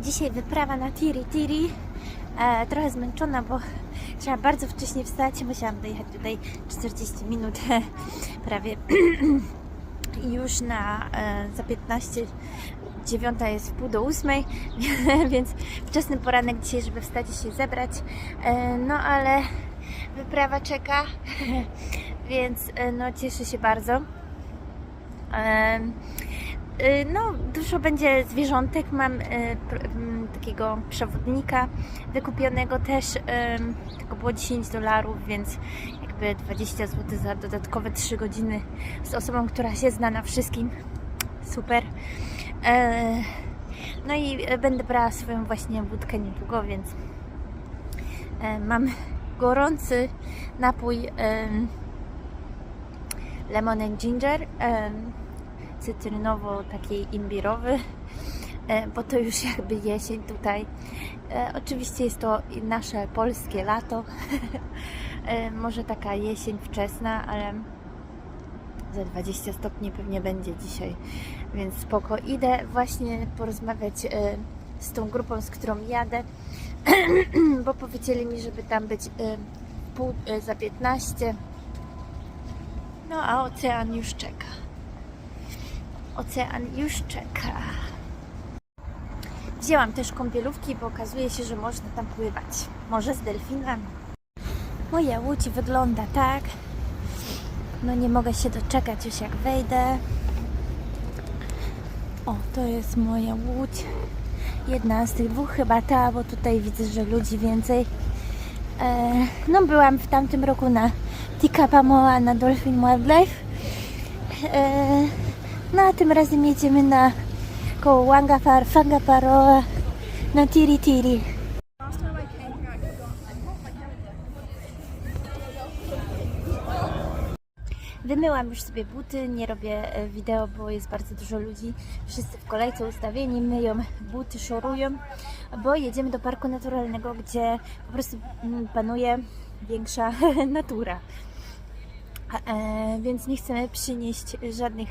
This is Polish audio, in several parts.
Dzisiaj wyprawa na Tiritiri. Trochę zmęczona, bo trzeba bardzo wcześnie wstać. Musiałam dojechać tutaj 40 minut prawie. I już za 15, 9 jest wpół do 8, więc wczesny poranek dzisiaj, żeby wstać i się zebrać. No ale wyprawa czeka, więc no cieszę się bardzo. No, dużo będzie zwierzątek. Mam takiego przewodnika wykupionego też. Tylko było $10, więc jakby 20 zł za dodatkowe 3 godziny z osobą, która się zna na wszystkim. Super. No i będę brała swoją właśnie wódkę niedługo, więc mam gorący napój lemon and ginger, cytrynowo taki imbirowy, bo to już jakby jesień tutaj. Oczywiście jest to nasze polskie lato. Może taka jesień wczesna, ale za 20 stopni pewnie będzie dzisiaj, więc spoko. Idę właśnie porozmawiać z tą grupą, z którą jadę, bo powiedzieli mi, żeby tam być pół za 15. No a ocean już czeka. Ocean już czeka. Wzięłam też kąpielówki, bo okazuje się, że można tam pływać. Może z delfinami. Moja łódź wygląda tak. No nie mogę się doczekać już jak wejdę. O, to jest moja łódź. Jedna z tych dwóch, chyba ta, bo tutaj widzę, że ludzi więcej. No byłam w tamtym roku na Tikapa na Dolphin Wildlife. No a tym razem jedziemy na koło Fangaparoa na Tiritiri. Wymyłam już sobie buty, nie robię wideo, bo jest bardzo dużo ludzi. Wszyscy w kolejce ustawieni, myją buty, szorują, bo jedziemy do parku naturalnego, gdzie po prostu panuje większa natura. Więc nie chcemy przynieść żadnych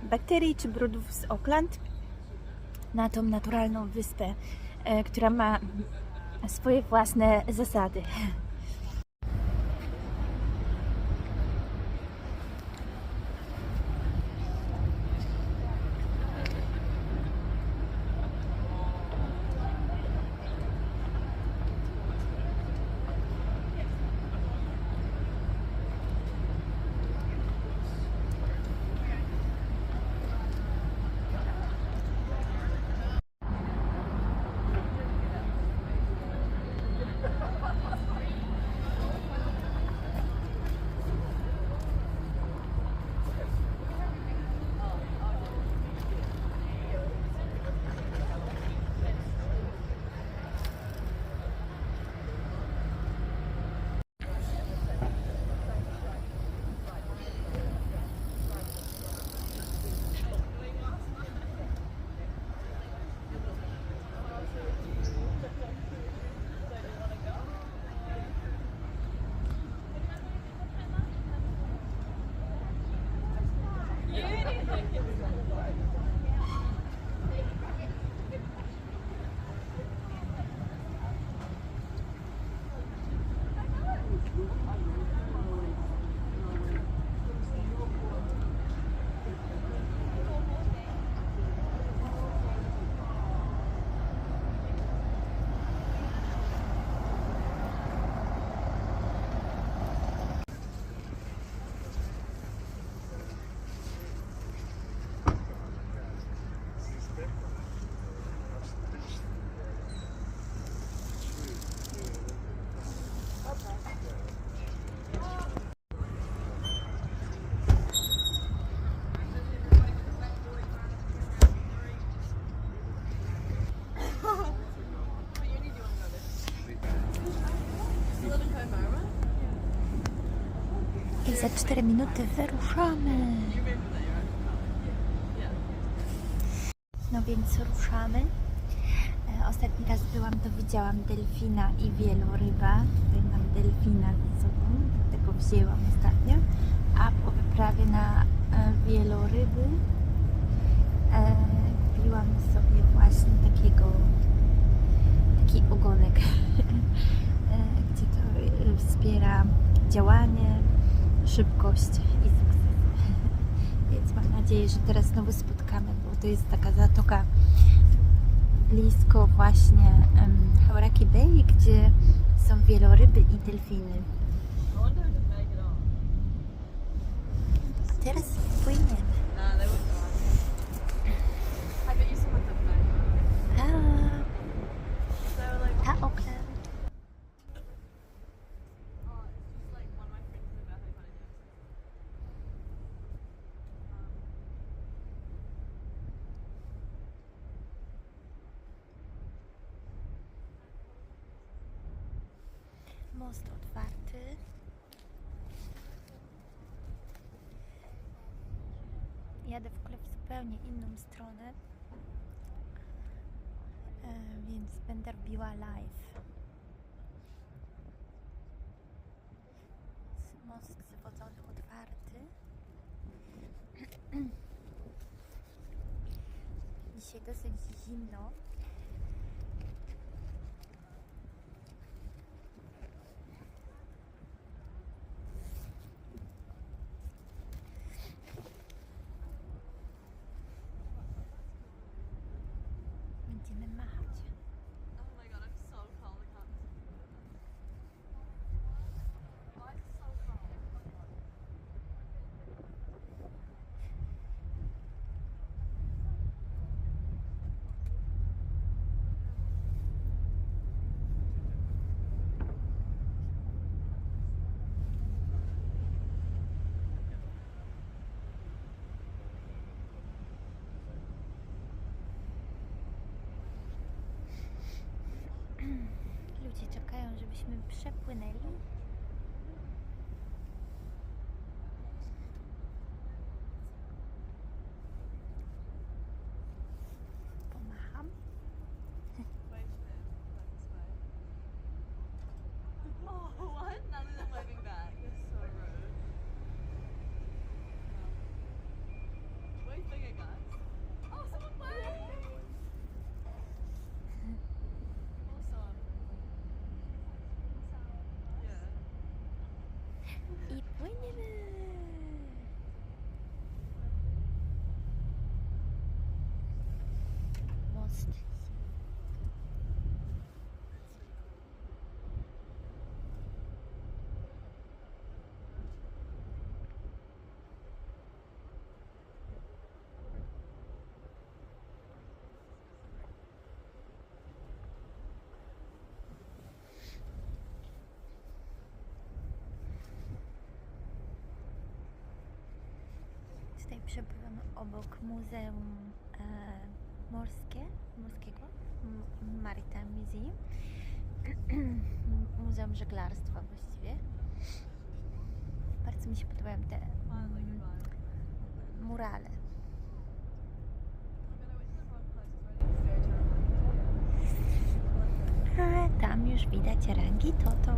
bakterii czy brudów z Auckland na tą naturalną wyspę, która ma swoje własne zasady. I za 4 minuty wyruszamy. No więc ruszamy. Ostatni raz byłam, to widziałam delfina i wieloryba. Tutaj mam delfina ze sobą, tego wzięłam ostatnio. A po wyprawie na wieloryby piłam sobie właśnie takiego działanie, szybkość i sukces. Więc mam nadzieję, że teraz znowu spotkamy, bo to jest taka zatoka blisko właśnie Hauraki Bay, gdzie są wieloryby i delfiny. A teraz płyniemy. A okej. Most otwarty. Jadę w ogóle w zupełnie inną stronę, więc będę robiła live. Most zwodzony otwarty. Dzisiaj dosyć zimno. Będziemy machać. Ludzie czekają, żebyśmy przepłynęli. Pomacham. Oh, what? None of them waving back. You're so rude. Wave bigger, guys. Oh, someone waved! Awesome. Yeah. I płyniemy. Most. Tutaj przepływamy obok Muzeum Morskiego, Maritime Museum, Muzeum Żeglarstwa właściwie. Bardzo mi się podobają te murale. A tam już widać rangi Toto.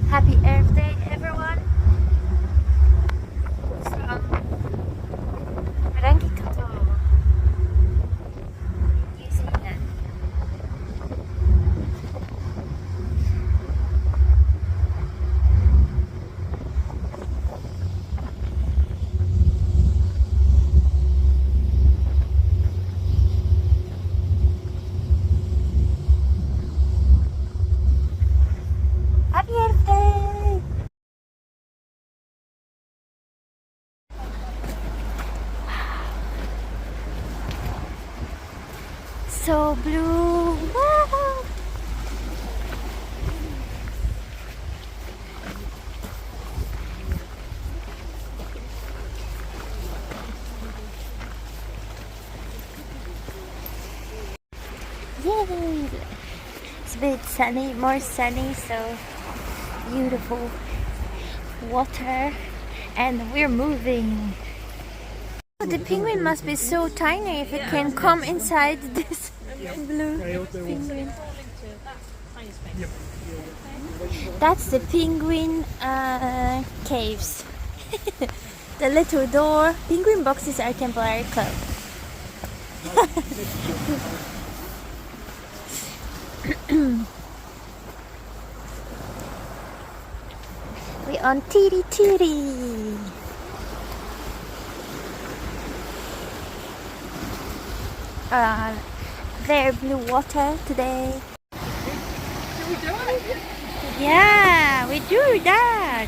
Happy Earth Day, everyone! Rangi Toto, New Zealand. Happy Earth Day! So blue! Wow. Yay! It's a bit sunny, more sunny, so beautiful water, and we're moving. The penguin must be so tiny if it can come inside this blue penguin. That's the penguin caves. The little door. Penguin boxes are temporarily closed. We're on Tiritiri. Very blue water today. Can we do it? Yeah, we do that.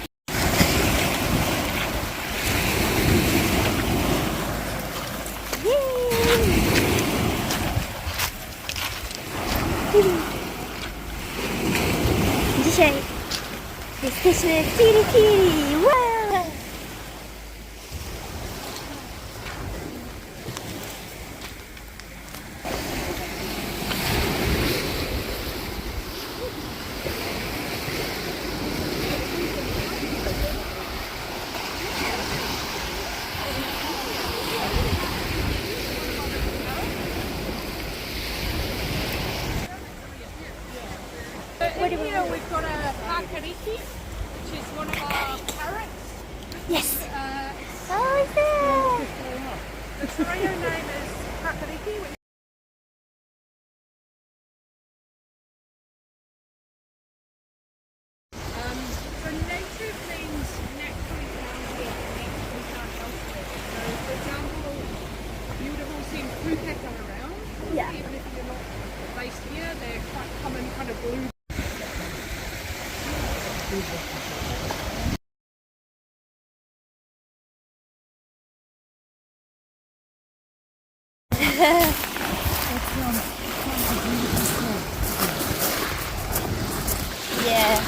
Yay! Dzisiaj jesteśmy w Tiritiri. Wow! In here we've got a Pakariki, which is one of our parrots. Yes. It's, Oh, yeah. the Tario name is Pakariki. So native means naturally found here, naturally found elsewhere. So for example, you would have all seen Pukeka around. Yeah. Even if you're not based here, they're quite common kind of blue. Yeah.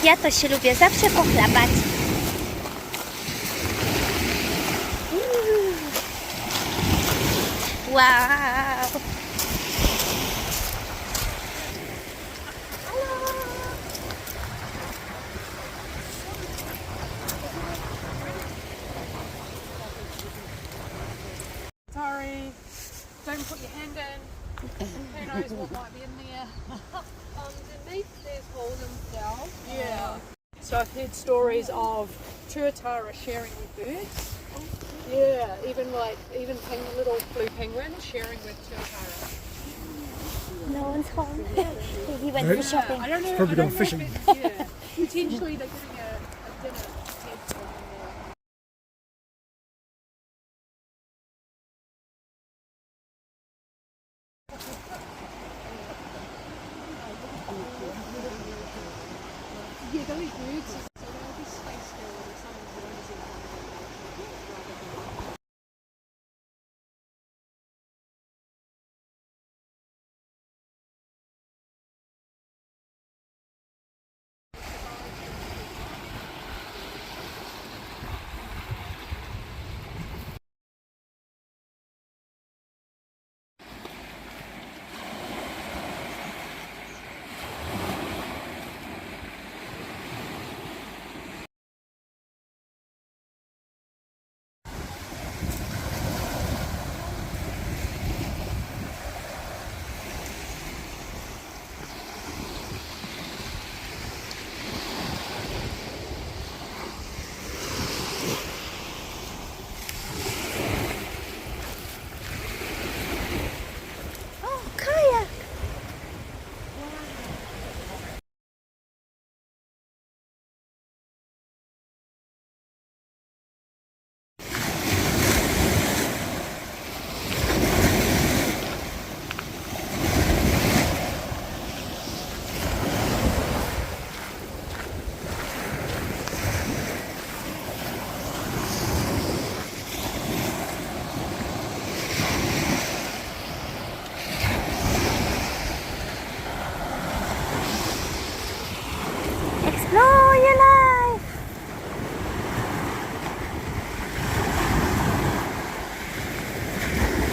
Ja to się lubię zawsze pochlapać. Wow. Sorry, don't put your hand in. Who knows what might be in there. Underneath there's holes themselves. Yeah. So I've heard stories of tuatara sharing with birds. Yeah, even little blue penguins sharing with tuatara. No one's home. He went for shopping. I don't know. Probably I don't gone fishing. Know if it's, yeah, potentially they're getting